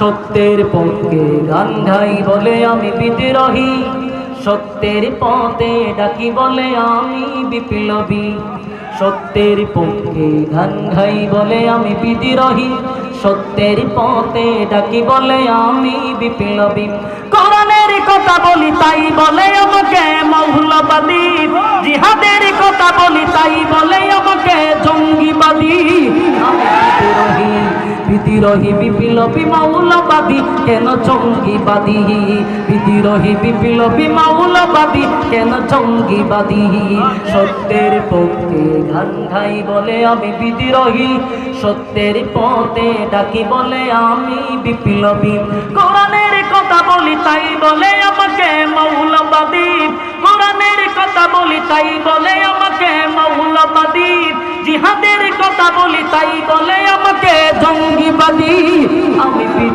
সত্যের পক্ষে গান গাই বলে আমি বিদ্রোহী, সত্যের পথে ডাকি বলে আমি বিপ্লবী। সত্যের পক্ষে গান গাই বলে আমি বিদ্রোহী, সত্যের পথে ডাকি বলে আমি বিপ্লবী। কোরআনের কথা বলি তাই বলে আমাকে মৌলবাদী, জিহাদের কথা বলি তাই বলে আমাকে জঙ্গিবাদী। আমি বিদ্রোহী বিপ্লবী মৌলবাদী কেন জঙ্গিবাদী, বিদ্রোহী বিপ্লবী মৌলবাদী কেন জঙ্গিবাদী। সত্যের পক্ষে গান গাই বলে আমি বিদ্রোহী, সত্যের পথে ডাকি বলে আমি বিপ্লবী। কোরআনের কথা বলি তাই বলে আমাকে মৌলবাদী, কোরআনের কথা বলি তাই বলে আমাকে মৌলবাদী, জিহাদের কথা বলি তাই বলে আমাকে জঙ্গিবাদী। আমি